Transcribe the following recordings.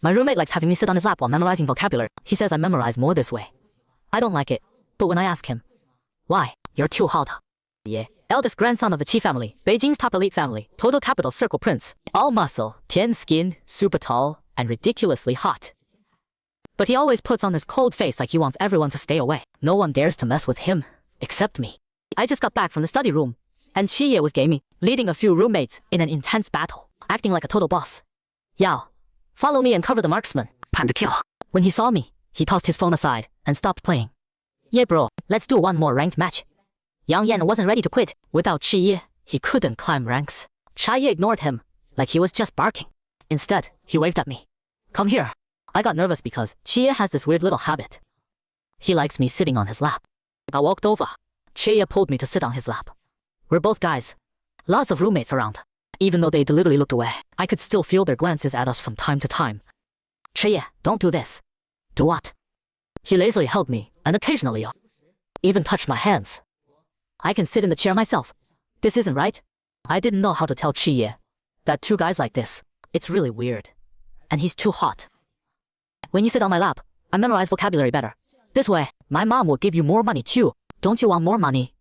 My roommate likes having me sit on his lap while memorizing vocabulary. He says I memorize more this way. I don't like it, but when I ask him, why? You're too hot. Yeah. Eldest grandson of the Qi family, Beijing's top elite family, total capital circle prince, all muscle, tan skin, super tall, and ridiculously hot. But he always puts on this cold face like he wants everyone to stay away. No one dares to mess with him, except me. I just got back from the study room, and Qiye was gaming, leading a few roommates in an intense battle, acting like a total boss. Yao, follow me and cover the marksman. When he saw me, he tossed his phone aside and stopped playing. Yeah bro, let's do one more ranked match. Yang Yan wasn't ready to quit. Without Qiye, he couldn't climb ranks. Qiye ignored him, like he was just barking. Instead, he waved at me. Come here. I got nervous because Qiye has this weird little habit. He likes me sitting on his lap. I walked over. Qiye pulled me to sit on his lap. We're both guys. Lots of roommates around. Even though they deliberately looked away, I could still feel their glances at us from time to time. Qiye, don't do this. Do what? He lazily held me, and occasionally even touched my hands. I can sit in the chair myself. This isn't right. I didn't know how to tell Qiye that two guys like this, it's really weird. And he's too hot. When you sit on my lap, I memorize vocabulary better. This way, my mom will give you more money too. Don't you want more money?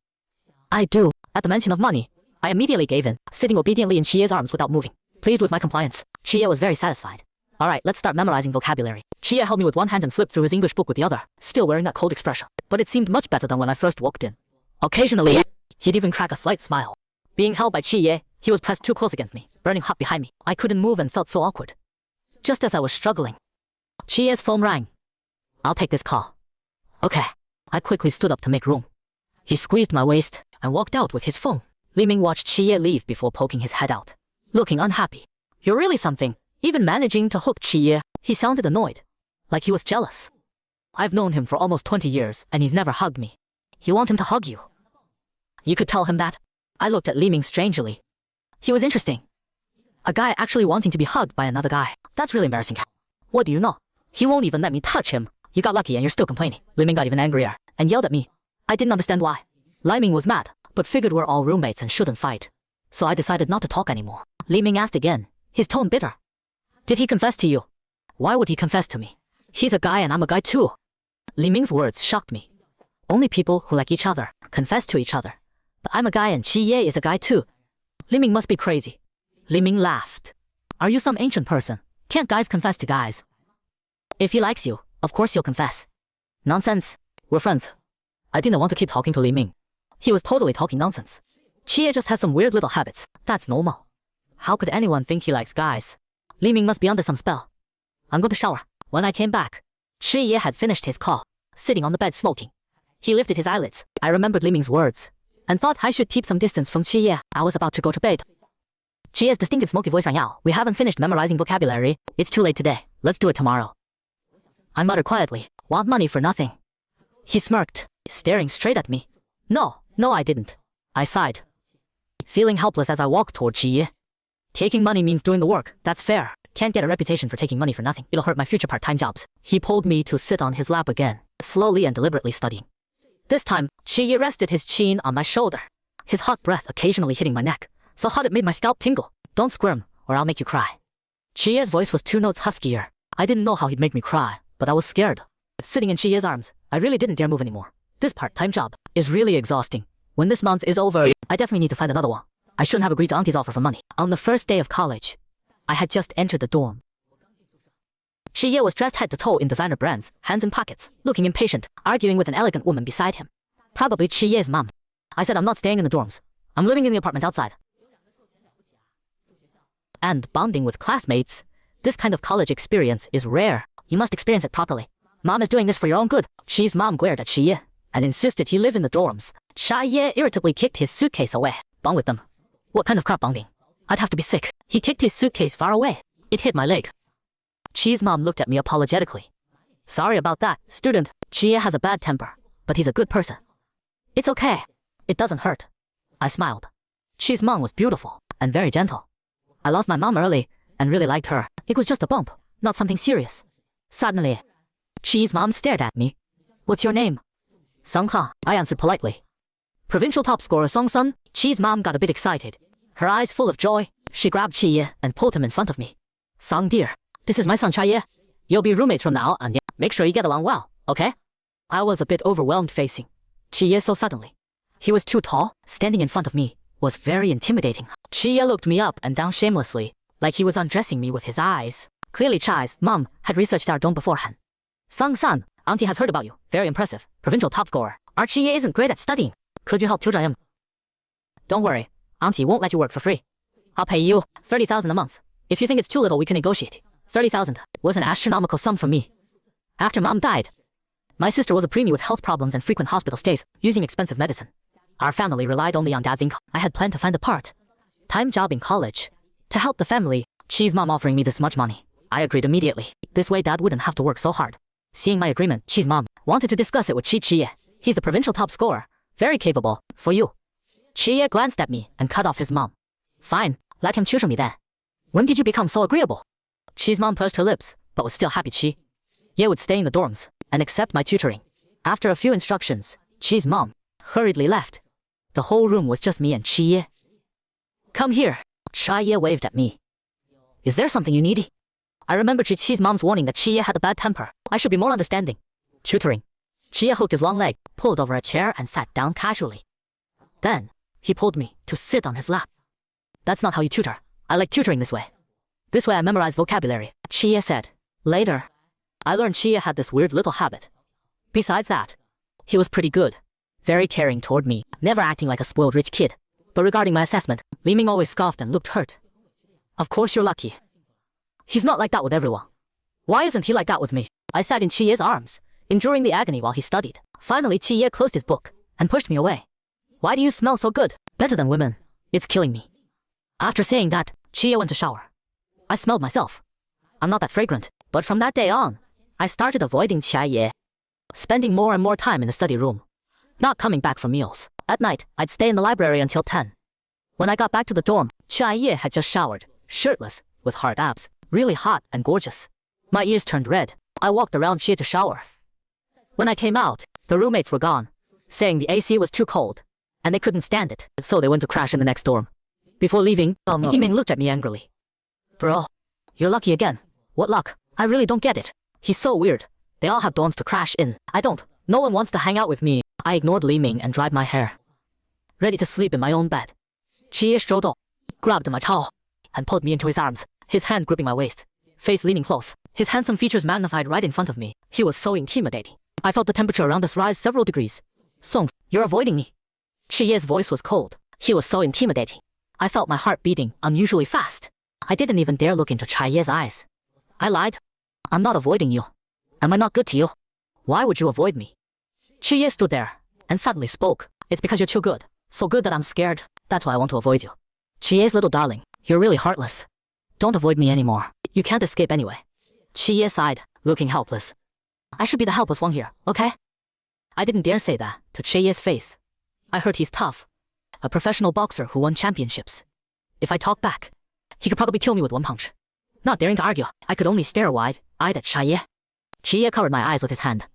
I do. At the mention of money, I immediately gave in, sitting obediently in Qiye's arms without moving. Pleased with my compliance, Qiye was very satisfied. Alright, let's start memorizing vocabulary. Qiye held me with one hand and flipped through his English book with the other, still wearing that cold expression. But it seemed much better than when I first walked in. Occasionally, he'd even crack a slight smile. Being held by Qiye, he was pressed too close against me, burning hot behind me. I couldn't move and felt so awkward. Just as I was struggling, Qiye's phone rang. I'll take this call. Okay. I quickly stood up to make room. He squeezed my waist and walked out with his phone. Li Ming watched Qiye leave before poking his head out, looking unhappy. You're really something. Even managing to hook Qiye, he sounded annoyed, like he was jealous. I've known him for almost 20 years, and he's never hugged me. You want him to hug you? You could tell him that. I looked at Li Ming strangely. He was interesting. A guy actually wanting to be hugged by another guy. That's really embarrassing. What do you know? He won't even let me touch him. You got lucky and you're still complaining. Li Ming got even angrier and yelled at me. I didn't understand why. Li Ming was mad, but figured we're all roommates and shouldn't fight. So I decided not to talk anymore. Li Ming asked again, his tone bitter. Did he confess to you? Why would he confess to me? He's a guy and I'm a guy too. Li Ming's words shocked me. Only people who like each other confess to each other. But I'm a guy and Qiye is a guy too. Li Ming must be crazy. Li Ming laughed. Are you some ancient person? Can't guys confess to guys? If he likes you, of course he'll confess. Nonsense. We're friends. I didn't want to keep talking to Li Ming. He was totally talking nonsense. Qiye just has some weird little habits. That's normal. How could anyone think he likes guys? Li Ming must be under some spell. I'm going to shower. When I came back, Qiye had finished his call, sitting on the bed smoking. He lifted his eyelids. I remembered Li Ming's words, and thought I should keep some distance from Qiye. I was about to go to bed. Qiye's distinctive smoky voice rang out. We haven't finished memorizing vocabulary. It's too late today. Let's do it tomorrow. I muttered quietly. Want money for nothing. He smirked, staring straight at me. No, I didn't. I sighed, feeling helpless as I walked toward Qiye. Taking money means doing the work. That's fair. Can't get a reputation for taking money for nothing. It'll hurt my future part-time jobs. He pulled me to sit on his lap again, slowly and deliberately studying. This time, Qiye rested his chin on my shoulder, his hot breath occasionally hitting my neck, so hot it made my scalp tingle. Don't squirm, or I'll make you cry. Qiye's voice was 2 notes huskier. I didn't know how he'd make me cry, but I was scared. Sitting in Qiye's arms, I really didn't dare move anymore. This part-time job is really exhausting. When this month is over, I definitely need to find another one. I shouldn't have agreed to Auntie's offer for money. On the first day of college, I had just entered the dorm. Qiye was dressed head to toe in designer brands, hands in pockets, looking impatient, arguing with an elegant woman beside him. Probably Qiye's mom. I said I'm not staying in the dorms. I'm living in the apartment outside. And bonding with classmates, this kind of college experience is rare. You must experience it properly. Mom is doing this for your own good. Qi's mom glared at Qiye and insisted he live in the dorms. Qiye irritably kicked his suitcase away. Bond with them. What kind of crap bonding? I'd have to be sick. He kicked his suitcase far away. It hit my leg. Qi's mom looked at me apologetically. Sorry about that, student. Qiye has a bad temper, but he's a good person. It's okay. It doesn't hurt. I smiled. Qi's mom was beautiful and very gentle. I lost my mom early and really liked her. It was just a bump, not something serious. Suddenly, Qi's mom stared at me. What's your name? Sungha, I answered politely. Provincial top scorer Song Sun. Qi's mom got a bit excited. Her eyes full of joy, she grabbed Qiye and pulled him in front of me. Song dear, This is my son Chai Ye. You'll be roommates from now on. Make sure you get along well, okay? I was a bit overwhelmed facing Chai Ye so suddenly. He was too tall. Standing in front of me was very intimidating. Chai Ye looked me up and down shamelessly, like he was undressing me with his eyes. Clearly Chai's mom had researched our dorm beforehand. Sung-san, Auntie has heard about you. Very impressive. Provincial top scorer. Our Chai Ye isn't great at studying. Could you help tutor him? Don't worry. Auntie won't let you work for free. I'll pay you 30,000 a month. If you think it's too little, we can negotiate. 30,000 was an astronomical sum for me. After Mom died, my sister was a preemie with health problems and frequent hospital stays, using expensive medicine. Our family relied only on Dad's income. I had planned to find a part-time job in college to help the family. Chi's mom offering me this much money. I agreed immediately. This way Dad wouldn't have to work so hard. Seeing my agreement, Chi's mom wanted to discuss it with Chai Ye. He's the provincial top scorer. Very capable. For you. Chai Ye glanced at me and cut off his mom. Fine, let him tutor me then. When did you become so agreeable? Chi's mom pursed her lips, but was still happy Chai Ye would stay in the dorms and accept my tutoring. After a few instructions, Chi's mom hurriedly left. The whole room was just me and Chai Ye. Come here. Chai Ye waved at me. Is there something you need? I remember Chi's mom's warning that Chai Ye had a bad temper. I should be more understanding. Tutoring. Chai Ye hooked his long leg, pulled over a chair and sat down casually. Then, he pulled me to sit on his lap. That's not how you tutor. I like tutoring this way. This way I memorize vocabulary, Chai Ye said. Later, I learned Chai Ye had this weird little habit. Besides that, he was pretty good. Very caring toward me, never acting like a spoiled rich kid. But regarding my assessment, Li Ming always scoffed and looked hurt. Of course you're lucky. He's not like that with everyone. Why isn't he like that with me? I sat in Chai Ye's arms, enduring the agony while he studied. Finally Chai Ye closed his book and pushed me away. Why do you smell so good? Better than women. It's killing me. After saying that, Chai Ye went to shower. I smelled myself. I'm not that fragrant, but from that day on, I started avoiding Chai Ye. Spending more and more time in the study room. Not coming back for meals. At night, I'd stay in the library until 10. When I got back to the dorm, Chai Ye had just showered, shirtless, with hard abs, really hot and gorgeous. My ears turned red. I walked around Chai to shower. When I came out, the roommates were gone, saying the AC was too cold, and they couldn't stand it, so they went to crash in the next dorm. Before leaving, Li Ming looked at me angrily. Bro, you're lucky again. What luck? I really don't get it. He's so weird. They all have dorms to crash in. I don't. No one wants to hang out with me. I ignored Li Ming and dried my hair. Ready to sleep in my own bed. Chai Ye strode up, grabbed my towel, and pulled me into his arms, his hand gripping my waist, face leaning close, his handsome features magnified right in front of me. He was so intimidating. I felt the temperature around us rise several degrees. Song, you're avoiding me. Chai Ye's voice was cold. He was so intimidating. I felt my heart beating unusually fast. I didn't even dare look into Chai Ye's eyes. I lied. I'm not avoiding you. Am I not good to you? Why would you avoid me? Chai Ye stood there and suddenly spoke. It's because you're too good. So good that I'm scared. That's why I want to avoid you. Chai Ye's little darling, you're really heartless. Don't avoid me anymore. You can't escape anyway. Chai Ye sighed, looking helpless. I should be the helpless one here, okay? I didn't dare say that to Chai Ye's face. I heard he's tough. A professional boxer who won championships. If I talk back, he could probably kill me with one punch. Not daring to argue, I could only stare wide-eyed at Chai Ye. Chai Ye covered my eyes with his hand.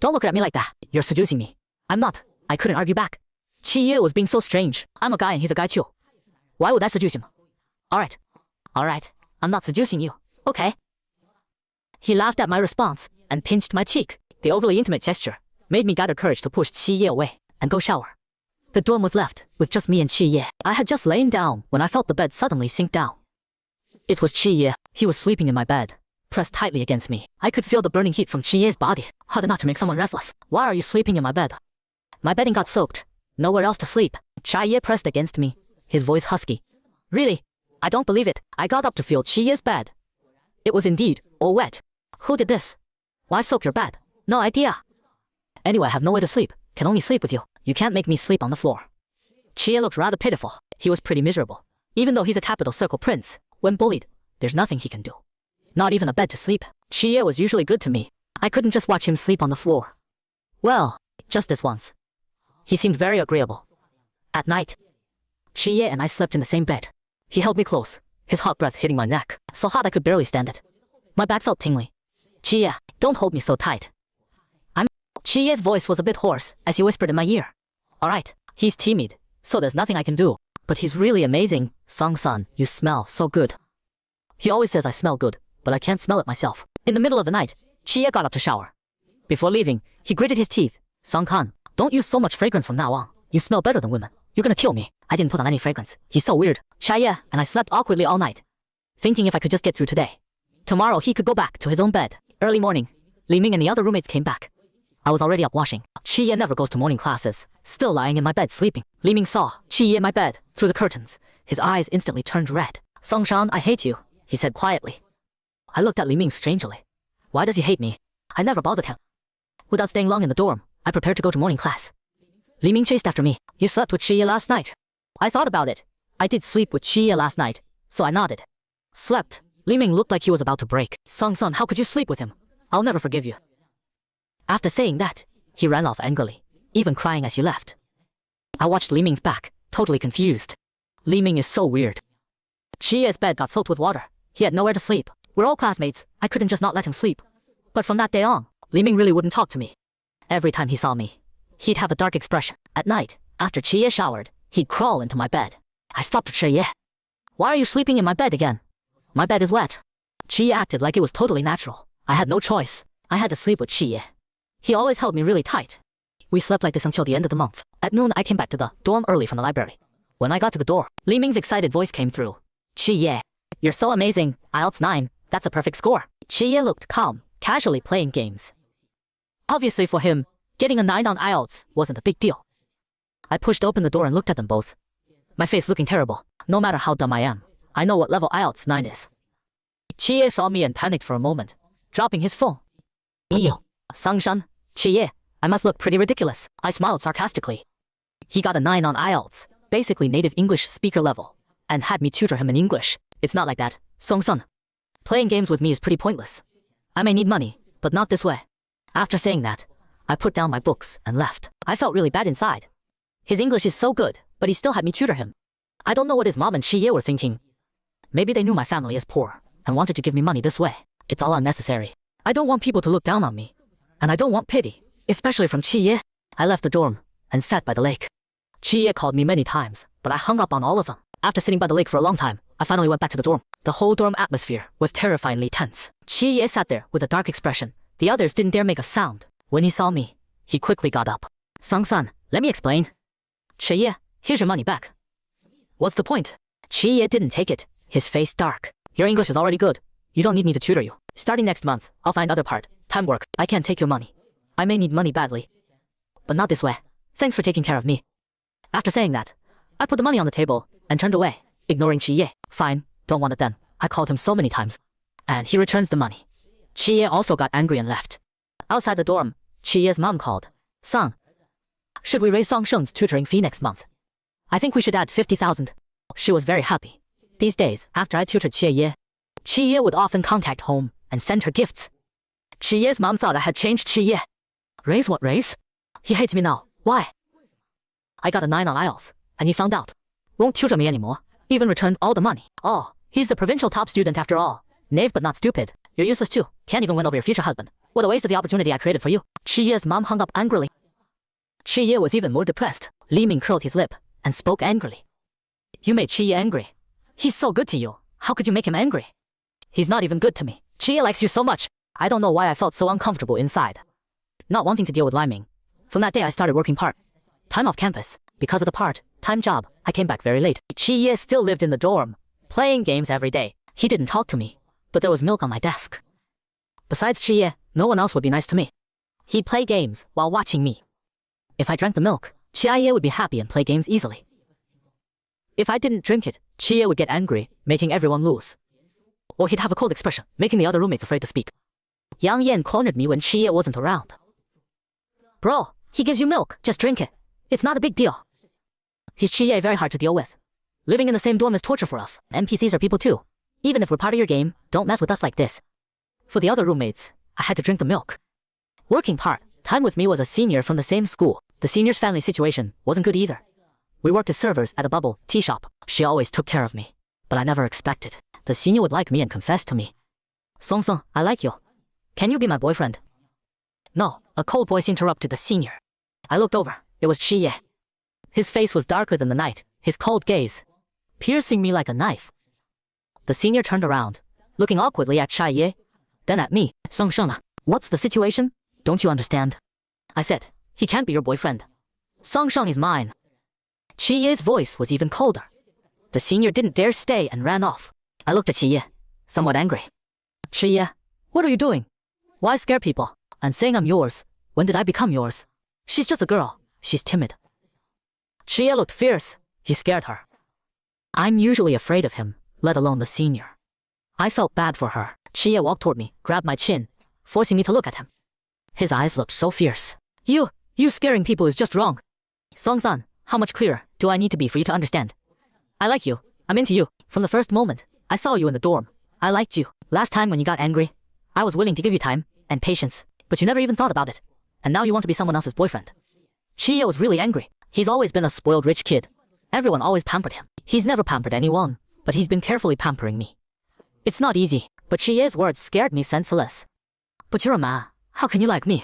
Don't look at me like that. You're seducing me. I'm not. I couldn't argue back. Chai Ye was being so strange. I'm a guy and he's a guy too. Why would I seduce him? Alright. I'm not seducing you. Okay. He laughed at my response and pinched my cheek. The overly intimate gesture made me gather courage to push Chai Ye away and go shower. The dorm was left with just me and Chai Ye. I had just lain down when I felt the bed suddenly sink down. It was Chai Ye. He was sleeping in my bed, pressed tightly against me. I could feel the burning heat from Chai Ye's body. Hard enough to make someone restless. Why are you sleeping in my bed? My bedding got soaked. Nowhere else to sleep. Chai Ye pressed against me, his voice husky. Really? I don't believe it. I got up to feel Chai Ye's bed. It was indeed all wet. Who did this? Why soak your bed? No idea. Anyway, I have nowhere to sleep. Can only sleep with you. You can't make me sleep on the floor. Chai Ye looked rather pitiful. He was pretty miserable. Even though he's a capital circle prince, when bullied, there's nothing he can do. Not even a bed to sleep. Chai Ye was usually good to me. I couldn't just watch him sleep on the floor. Well, just this once. He seemed very agreeable. At night, Chai Ye and I slept in the same bed. He held me close, his hot breath hitting my neck, so hot I could barely stand it. My back felt tingly. Chai Ye, don't hold me so tight. Chai Ye's voice was a bit hoarse as he whispered in my ear. Alright, he's timid, so there's nothing I can do. But he's really amazing. Song-san, you smell so good. He always says I smell good, but I can't smell it myself. In the middle of the night, Chie got up to shower. Before leaving, he gritted his teeth. Sung-kan, don't use so much fragrance from now on. You smell better than women. You're gonna kill me. I didn't put on any fragrance. He's so weird. Chie and I slept awkwardly all night, thinking if I could just get through today, tomorrow he could go back to his own bed. Early morning, Li Ming and the other roommates came back. I was already up washing. Chie never goes to morning classes, still lying in my bed sleeping. Li Ming saw Chie in my bed through the curtains. His eyes instantly turned red. Sung-shan, I hate you, he said quietly. I looked at Li Ming strangely. Why does he hate me? I never bothered him. Without staying long in the dorm, I prepared to go to morning class. Li Ming chased after me. You slept with Chie last night. I thought about it. I did sleep with Chie last night, so I nodded. Slept. Li Ming looked like he was about to break. Sung-sun, how could you sleep with him? I'll never forgive you. After saying that, he ran off angrily, even crying as he left. I watched Li Ming's back, totally confused. Li Ming is so weird. Chie's bed got soaked with water. He had nowhere to sleep. We're all classmates. I couldn't just not let him sleep. But from that day on, Li Ming really wouldn't talk to me. Every time he saw me, he'd have a dark expression. At night, after Chie showered, he'd crawl into my bed. I stopped Chie. Why are you sleeping in my bed again? My bed is wet. Chie acted like it was totally natural. I had no choice. I had to sleep with Chie. He always held me really tight. We slept like this until the end of the month. At noon, I came back to the dorm early from the library. When I got to the door, Li Ming's excited voice came through. Chie, you're so amazing. IELTS 9, that's a perfect score. Chie looked calm, casually playing games. Obviously for him, getting a 9 on IELTS wasn't a big deal. I pushed open the door and looked at them both. My face looking terrible. No matter how dumb I am, I know what level IELTS 9 is. Chie saw me and panicked for a moment, dropping his phone. Sung-shan, Chie, I must look pretty ridiculous. I smiled sarcastically. He got a 9 on IELTS, basically native English speaker level, and had me tutor him in English. It's not like that, Sung-sun. Playing games with me is pretty pointless. I may need money, but not this way. After saying that, I put down my books and left. I felt really bad inside. His English is so good, but he still had me tutor him. I don't know what his mom and Chie were thinking. Maybe they knew my family is poor and wanted to give me money this way. It's all unnecessary. I don't want people to look down on me. And I don't want pity, especially from Chie. I left the dorm and sat by the lake. Chie called me many times, but I hung up on all of them. After sitting by the lake for a long time, I finally went back to the dorm. The whole dorm atmosphere was terrifyingly tense. Chie sat there with a dark expression. The others didn't dare make a sound. When he saw me, he quickly got up. Sung-san, let me explain. Chie, here's your money back. What's the point? Chie didn't take it, his face dark. Your English is already good. You don't need me to tutor you. Starting next month, I'll find other part-time work. I can't take your money. I may need money badly, but not this way. Thanks for taking care of me. After saying that, I put the money on the table and turned away, ignoring Chie. Fine, don't want it then. I called him so many times, and he returns the money. Chie also got angry and left. Outside the dorm, Chie's mom called. Sung, should we raise Song Sheng's tutoring fee next month? I think we should add 50,000. She was very happy. These days, after I tutored Chie would often contact home and send her gifts. Chie's mom thought I had changed Chie. Raise what raise? He hates me now. Why? I got a 9 on IELTS, and he found out. Won't tutor me anymore. Even returned all the money. Oh, he's the provincial top student after all. Knave but not stupid. You're useless too. Can't even win over your future husband. What a waste of the opportunity I created for you. Chie's mom hung up angrily. Chie was even more depressed. Li Ming curled his lip and spoke angrily. You made Chie angry. He's so good to you. How could you make him angry? He's not even good to me. Chie likes you so much. I don't know why I felt so uncomfortable inside. Not wanting to deal with Li Ming. From that day I started working part-time off campus. Because of the part-time job, I came back very late. Chie still lived in the dorm, playing games every day. He didn't talk to me, but there was milk on my desk. Besides Chie, no one else would be nice to me. He'd play games while watching me. If I drank the milk, Chie would be happy and play games easily. If I didn't drink it, Chie would get angry, making everyone lose. Or he'd have a cold expression, making the other roommates afraid to speak. Yang Yan cornered me when Chie wasn't around. Bro, he gives you milk, just drink it. It's not a big deal. He's Chie very hard to deal with. Living in the same dorm is torture for us. NPCs are people too. Even if we're part of your game, don't mess with us like this. For the other roommates, I had to drink the milk. Working part-time with me was a senior from the same school. The senior's family situation wasn't good either. We worked as servers at a bubble tea shop. She always took care of me, but I never expected the senior would like me and confess to me. Song, I like you. Can you be my boyfriend? No, a cold voice interrupted the senior. I looked over. It was Chie. His face was darker than the night, his cold gaze piercing me like a knife. The senior turned around, looking awkwardly at Chaiye, then at me. Songsheng, what's the situation? Don't you understand? I said, he can't be your boyfriend. Songsheng is mine. Chiye's voice was even colder. The senior didn't dare stay and ran off. I looked at Chiye, somewhat angry. Chiye, what are you doing? Why scare people? And saying I'm yours. When did I become yours? She's just a girl. She's timid. Chiye looked fierce. He scared her. I'm usually afraid of him, let alone the senior. I felt bad for her. Chiye walked toward me, grabbed my chin, forcing me to look at him. His eyes looked so fierce. You scaring people is just wrong. Song-san, how much clearer do I need to be for you to understand? I like you. I'm into you. From the first moment I saw you in the dorm, I liked you. Last time when you got angry, I was willing to give you time and patience, but you never even thought about it. And now you want to be someone else's boyfriend. Chiye was really angry. He's always been a spoiled rich kid. Everyone always pampered him. He's never pampered anyone, but he's been carefully pampering me. It's not easy, but Chiye's words scared me senseless. But you're a man. How can you like me?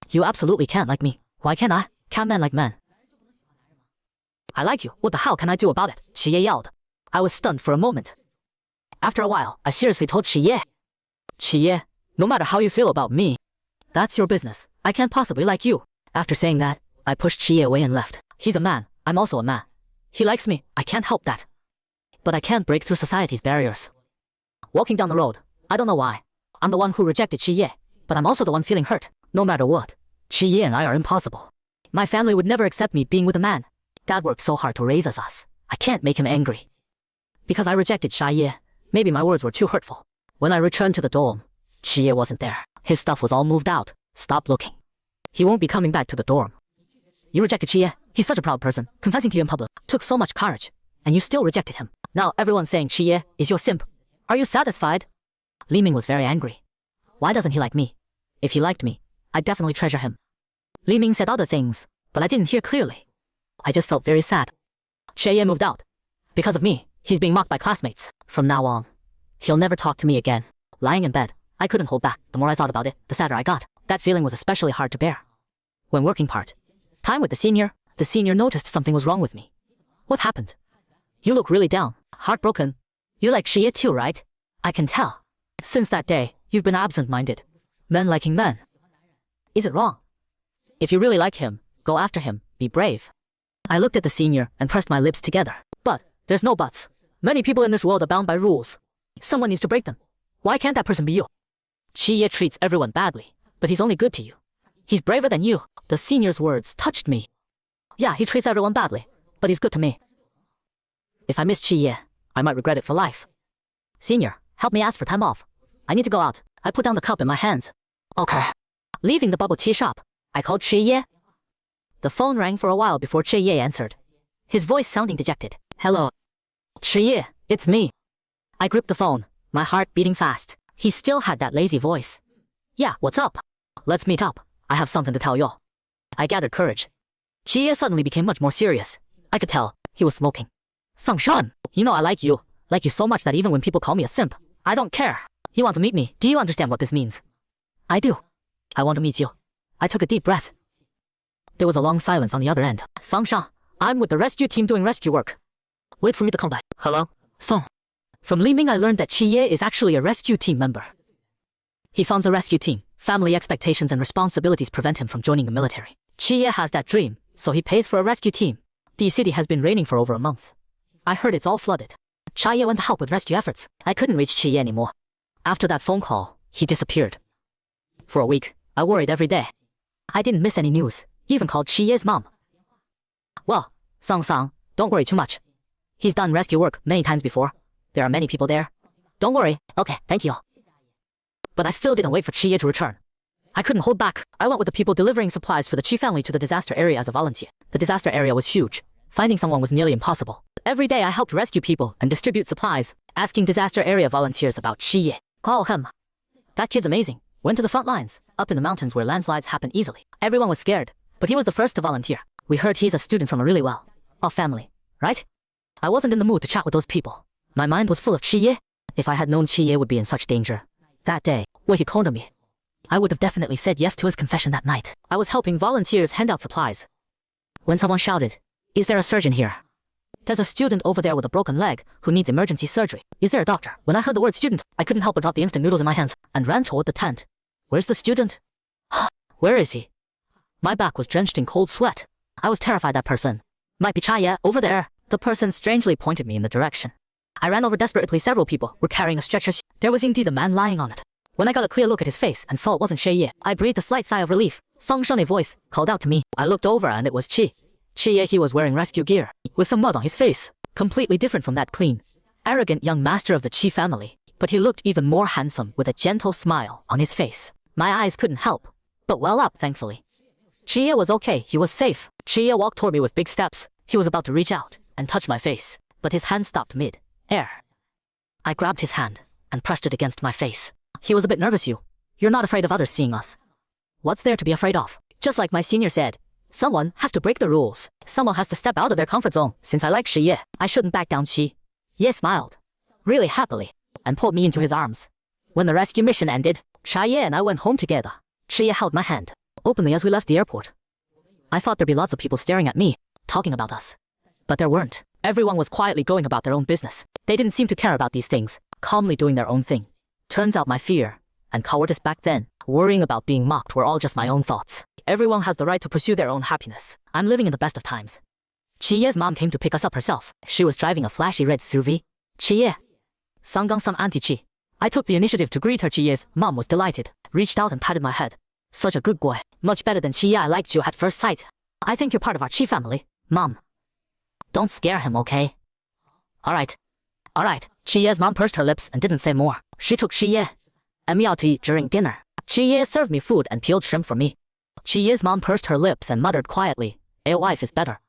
You absolutely can't like me. Why can't I? Can't men like men? I like you. What the hell can I do about it? Chiye yelled. I was stunned for a moment. After a while, I seriously told Chiye. Chiye, no matter how you feel about me, that's your business. I can't possibly like you. After saying that, I pushed Chiye away and left. He's a man. I'm also a man. He likes me. I can't help that. But I can't break through society's barriers. Walking down the road, I don't know why. I'm the one who rejected Chiye, but I'm also the one feeling hurt. No matter what, Chiye and I are impossible. My family would never accept me being with a man. Dad worked so hard to raise us. I can't make him angry. Because I rejected Chiye, maybe my words were too hurtful. When I returned to the dorm, Chiye wasn't there. His stuff was all moved out. Stop looking. He won't be coming back to the dorm. You rejected Chiye. He's such a proud person. Confessing to you in public took so much courage. And you still rejected him. Now everyone's saying Chiye is your simp. Are you satisfied? Li Ming was very angry. Why doesn't he like me? If he liked me, I'd definitely treasure him. Li Ming said other things, but I didn't hear clearly. I just felt very sad. Chiye moved out. Because of me, he's being mocked by classmates. From now on, he'll never talk to me again. Lying in bed, I couldn't hold back. The more I thought about it, the sadder I got. That feeling was especially hard to bear. When working part, time with the senior noticed something was wrong with me. What happened? You look really down, heartbroken. You like Chiye too, right? I can tell. Since that day, you've been absent-minded. Men liking men. Is it wrong? If you really like him, go after him, be brave. I looked at the senior and pressed my lips together. But, there's no buts. Many people in this world are bound by rules. Someone needs to break them. Why can't that person be you? Chiye treats everyone badly, but he's only good to you. He's braver than you. The senior's words touched me. Yeah, he treats everyone badly, but he's good to me. If I miss Chiye, I might regret it for life. Senior, help me ask for time off. I need to go out. I put down the cup in my hands. Okay. Leaving the bubble tea shop, I called Chiye. The phone rang for a while before Chiye answered, his voice sounding dejected. Hello. Chiye, it's me. I gripped the phone, my heart beating fast. He still had that lazy voice. Yeah, what's up? Let's meet up. I have something to tell you. I gathered courage. Chiye suddenly became much more serious. I could tell he was smoking. Sung-shan, you know I like you so much that even when people call me a simp, I don't care. You want to meet me? Do you understand what this means? I do. I want to meet you. I took a deep breath. There was a long silence on the other end. Sung-shan, I'm with the rescue team doing rescue work. Wait for me to come back. Hello? Song. From Li Ming I learned that Chiye is actually a rescue team member. He founds a rescue team. Family expectations and responsibilities prevent him from joining the military. Chiye has that dream, so he pays for a rescue team. The city has been raining for over a month. I heard it's all flooded. Chiye went to help with rescue efforts. I couldn't reach Chiye anymore. After that phone call, he disappeared. For a week, I worried every day. I didn't miss any news, even called Chiye's mom. Well, Sang-sang, don't worry too much. He's done rescue work many times before. There are many people there. Don't worry. Okay, thank you. But I still didn't wait for Chiye to return. I couldn't hold back. I went with the people delivering supplies for the Chi family to the disaster area as a volunteer. The disaster area was huge. Finding someone was nearly impossible. Every day I helped rescue people and distribute supplies, asking disaster area volunteers about Chiye. Call him. That kid's amazing. Went to the front lines, up in the mountains where landslides happen easily. Everyone was scared, but he was the first to volunteer. We heard he's a student from a really off family, right? I wasn't in the mood to chat with those people. My mind was full of Chiye. If I had known Chiye would be in such danger that day, when he called me, I would have definitely said yes to his confession that night. I was helping volunteers hand out supplies when someone shouted, "Is there a surgeon here?" There's a student over there with a broken leg who needs emergency surgery. Is there a doctor? When I heard the word student, I couldn't help but drop the instant noodles in my hands and ran toward the tent. Where's the student? Where is he? My back was drenched in cold sweat. I was terrified that person might be Chaya over there. The person strangely pointed me in the direction. I ran over desperately. Several people were carrying a stretcher. There was indeed a man lying on it. When I got a clear look at his face and saw it wasn't Ye, I breathed a slight sigh of relief. Song Shun's voice called out to me. I looked over and it was Chi. Ye, he was wearing rescue gear, with some mud on his face, completely different from that clean, arrogant young master of the Chi family. But he looked even more handsome with a gentle smile on his face. My eyes couldn't help but well up, thankfully. Chi was okay, he was safe. Chi walked toward me with big steps. He was about to reach out and touch my face, but his hand stopped mid-air. I grabbed his hand and pressed it against my face. He was a bit nervous. You're not afraid of others seeing us. What's there to be afraid of? Just like my senior said, someone has to break the rules. Someone has to step out of their comfort zone. Since I like Shi, I shouldn't back down. Shi smiled, really happily, and pulled me into his arms. When the rescue mission ended, Shi and I went home together. Shi held my hand openly as we left the airport. I thought there'd be lots of people staring at me, talking about us. But there weren't. Everyone was quietly going about their own business. They didn't seem to care about these things, calmly doing their own thing. Turns out my fear and cowardice back then, worrying about being mocked, were all just my own thoughts. Everyone has the right to pursue their own happiness. I'm living in the best of times. Chiye's mom came to pick us up herself. She was driving a flashy red SUV. Chiye. Sanggang-san Auntie Chi. I took the initiative to greet her. Chiye's mom was delighted, reached out and patted my head. Such a good boy. Much better than Chiye. I liked you at first sight. I think you're part of our Chi family, Mom. Don't scare him, okay? Alright. Chiye's mom pursed her lips and didn't say more. She took Chiye and me out to eat during dinner. Chiye served me food and peeled shrimp for me. Chiye's mom pursed her lips and muttered quietly, "A wife is better."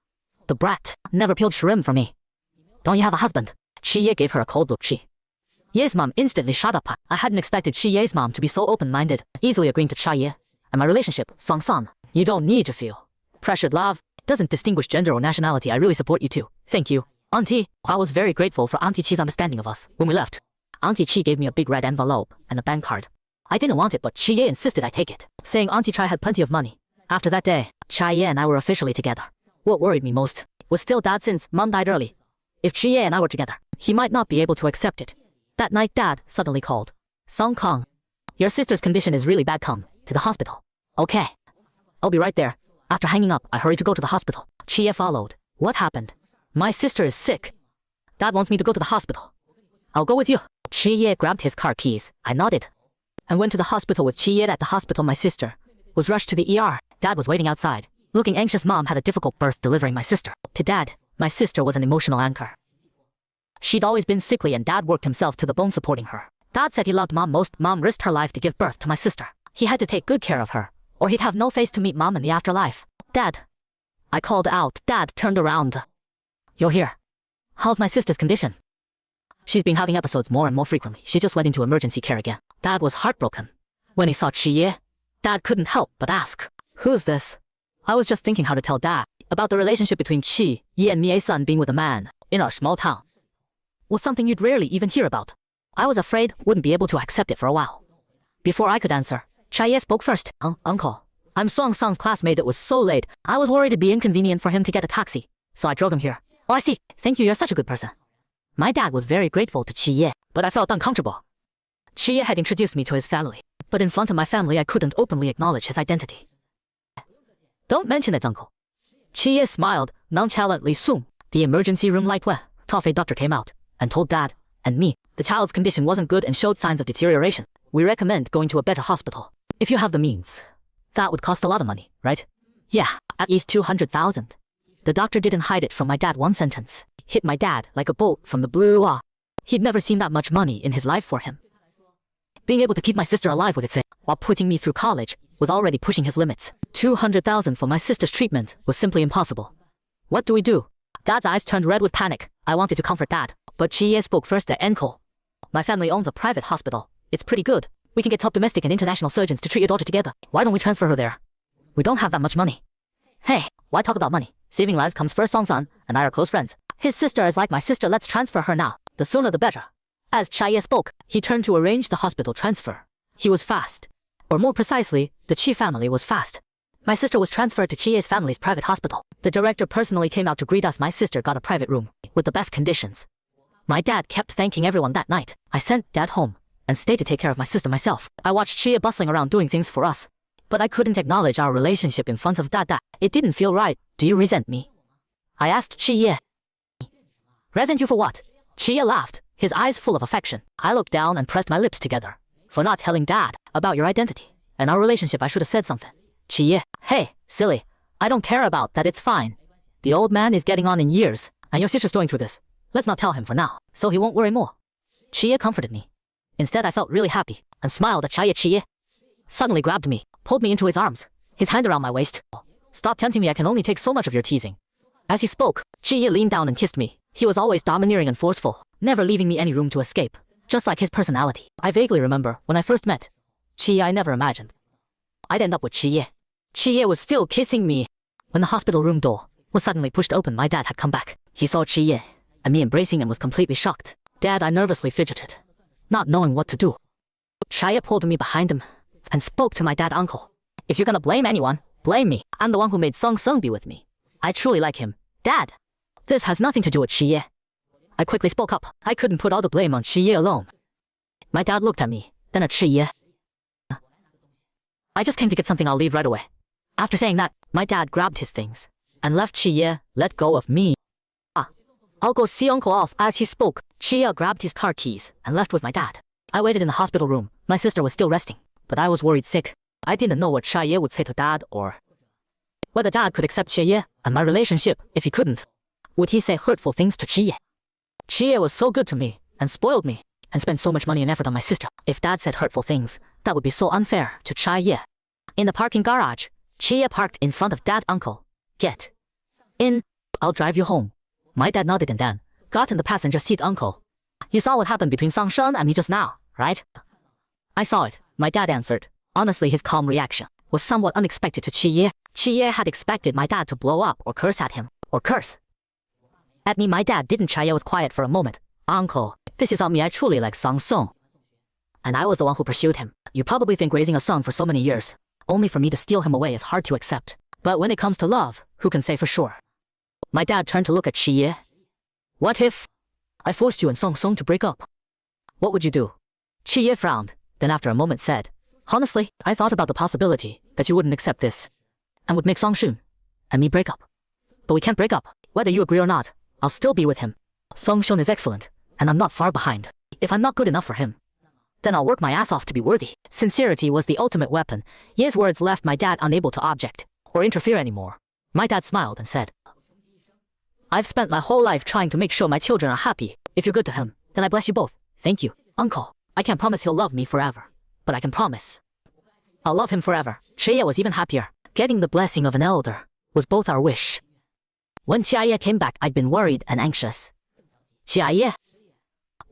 The brat never peeled shrimp for me. Don't you have a husband? Chiye gave her a cold look. Ye's mom instantly shut up. I hadn't expected Chiye's mom to be so open-minded, easily agreeing to Chiye and my relationship. Song-san, you don't need to feel pressured. Love doesn't distinguish gender or nationality. I really support you too. Thank you, Auntie. I was very grateful for Auntie Chi's understanding of us. When we left, Auntie Chi gave me a big red envelope and a bank card. I didn't want it, but Chiye insisted I take it, saying Auntie Chai had plenty of money. After that day, Chiye and I were officially together. What worried me most was still Dad, since Mom died early. If Chiye and I were together, he might not be able to accept it. That night, Dad suddenly called. Song Kong, your sister's condition is really bad. Come to the hospital. Okay. I'll be right there. After hanging up, I hurried to go to the hospital. Chiye followed. What happened? My sister is sick. Dad wants me to go to the hospital. I'll go with you. Chiye grabbed his car keys. I nodded and went to the hospital with Chiye. At the hospital, my sister was rushed to the ER. Dad was waiting outside, looking anxious. Mom had a difficult birth delivering my sister. To Dad, my sister was an emotional anchor. She'd always been sickly and Dad worked himself to the bone supporting her. Dad said he loved Mom most. Mom risked her life to give birth to my sister. He had to take good care of her, or he'd have no face to meet Mom in the afterlife. Dad. I called out. Dad turned around. You're here. How's my sister's condition? She's been having episodes more and more frequently. She just went into emergency care again. Dad was heartbroken. When he saw Chiye, Dad couldn't help but ask, "Who's this?" I was just thinking how to tell Dad about the relationship between Chi, Ye and Mie-san being with a man in our small town. Was something you'd rarely even hear about. I was afraid wouldn't be able to accept it for a while. Before I could answer, Chiye spoke first. Uncle, I'm Song-san's classmate. It was so late. I was worried it'd be inconvenient for him to get a taxi, so I drove him here. Oh, I see. Thank you. You're such a good person. My dad was very grateful to Chiye, but I felt uncomfortable. Chiye had introduced me to his family, but in front of my family I couldn't openly acknowledge his identity. Don't mention it, Uncle. Chiye smiled nonchalantly. Soon, the emergency room light went. Toffee doctor came out and told Dad and me the child's condition wasn't good and showed signs of deterioration. We recommend going to a better hospital. If you have the means. That would cost a lot of money, right? Yeah, at least 200,000. The doctor didn't hide it from my dad. One sentence hit my dad like a bolt from the blue. He'd never seen that much money in his life. For him, being able to keep my sister alive with it while putting me through college was already pushing his limits. 200,000 for my sister's treatment was simply impossible. What do we do? Dad's eyes turned red with panic. I wanted to comfort Dad, but Chiye spoke first. Uncle, my family owns a private hospital. It's pretty good. We can get top domestic and international surgeons to treat your daughter together. Why don't we transfer her there? We don't have that much money. Hey, why talk about money? Saving lives comes first. Song-san and I are close friends. His sister is like my sister. Let's transfer her now. The sooner the better. As Chiye spoke, he turned to arrange the hospital transfer. He was fast. Or more precisely, the Chi family was fast. My sister was transferred to Chie's family's private hospital. The director personally came out to greet us. My sister got a private room with the best conditions. My dad kept thanking everyone that night. I sent Dad home and stayed to take care of my sister myself. I watched Chie bustling around doing things for us, but I couldn't acknowledge our relationship in front of Dad. It didn't feel right. Do you resent me? I asked Chie. Resent you for what? Chie laughed, his eyes full of affection. I looked down and pressed my lips together. For not telling Dad about your identity and our relationship, I should have said something. Chie, hey, silly. I don't care about that, it's fine. The old man is getting on in years, and your sister's going through this. Let's not tell him for now, so he won't worry more. Chie comforted me. Instead, I felt really happy and smiled at Chie. Suddenly grabbed me, pulled me into his arms, his hand around my waist. Stop tempting me, I can only take so much of your teasing. As he spoke, Chie leaned down and kissed me. He was always domineering and forceful, never leaving me any room to escape, just like his personality. I vaguely remember when I first met Chie, I never imagined I'd end up with Chie. Chie was still kissing me. When the hospital room door was suddenly pushed open, my dad had come back. He saw Chie and me embracing and was completely shocked. Dad, I nervously fidgeted, not knowing what to do. Chie pulled me behind him and spoke to my dad uncle. If you're gonna blame anyone, blame me. I'm the one who made Sung Sung be with me. I truly like him. Dad, this has nothing to do with Chie. I quickly spoke up. I couldn't put all the blame on Chie alone. My dad looked at me, then at Chie. I just came to get something, I'll leave right away. After saying that, my dad grabbed his things and left Chie, let go of me. I'll go see Uncle off. As he spoke, Chie grabbed his car keys and left with my dad. I waited in the hospital room. My sister was still resting, but I was worried sick. I didn't know what Chie would say to Dad or whether Dad could accept Chie and my relationship. If he couldn't, would he say hurtful things to Chie? Chie was so good to me and spoiled me and spent so much money and effort on my sister. If Dad said hurtful things, that would be so unfair to Chie. In the parking garage, Chie parked in front of Dad. Uncle, get in. I'll drive you home. My dad nodded and then got in the passenger seat. Uncle, you saw what happened between Sangshan and me just now, right? I saw it, my dad answered. Honestly, his calm reaction was somewhat unexpected to Chie. Chie had expected my dad to blow up or curse at him, or curse at me. My dad didn't. Chie was quiet for a moment. Uncle, this is on me. I truly like Sung Sung, and I was the one who pursued him. You probably think raising a son for so many years, only for me to steal him away, is hard to accept. But when it comes to love, who can say for sure? My dad turned to look at Chie. What if I forced you and Sung Sung to break up? What would you do? Chie frowned, then after a moment said, honestly, I thought about the possibility that you wouldn't accept this and would make Song Shun and me break up. But we can't break up. Whether you agree or not, I'll still be with him. Song Shun is excellent, and I'm not far behind. If I'm not good enough for him, then I'll work my ass off to be worthy. Sincerity was the ultimate weapon. Ye's words left my dad unable to object or interfere anymore. My dad smiled and said, I've spent my whole life trying to make sure my children are happy. If you're good to him, then I bless you both. Thank you, Uncle. I can't promise he'll love me forever, but I can promise I'll love him forever. Chie was even happier. Getting the blessing of an elder was both our wish. When Chie came back, I'd been worried and anxious. Chie,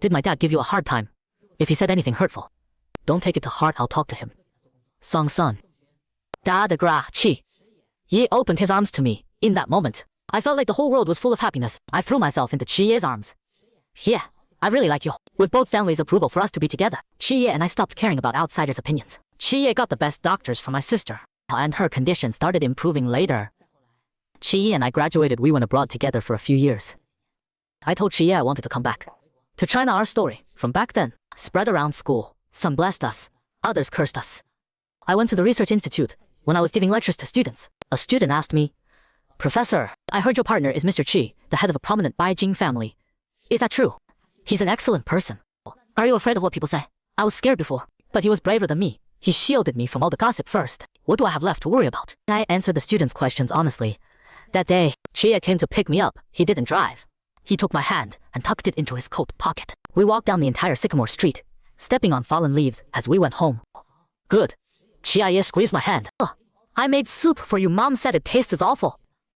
did my dad give you a hard time? If he said anything hurtful, don't take it to heart. I'll talk to him. Song Sun. Dad gra chi. Ye opened his arms to me. In that moment, I felt like the whole world was full of happiness. I threw myself into Chie's arms. Yeah, I really like you. With both families' approval for us to be together, Chie and I stopped caring about outsiders' opinions. Chie got the best doctors for my sister, and her condition started improving later. Chie and I graduated. We went abroad together for a few years. I told Chie I wanted to come back to China. Our story from back then spread around school. Some blessed us, others cursed us. I went to the research institute. When I was giving lectures to students, a student asked me, Professor, I heard your partner is Mr. Chi, the head of a prominent Beijing family. Is that true? He's an excellent person. Are you afraid of what people say? I was scared before, but he was braver than me. He shielded me from all the gossip first. What do I have left to worry about? I answered the students' questions honestly. That day, Chia came to pick me up. He didn't drive. He took my hand and tucked it into his coat pocket. We walked down the entire Sycamore Street, stepping on fallen leaves as we went home. Good. Chia squeezed my hand. I made soup for you. Mom said it tastes awful.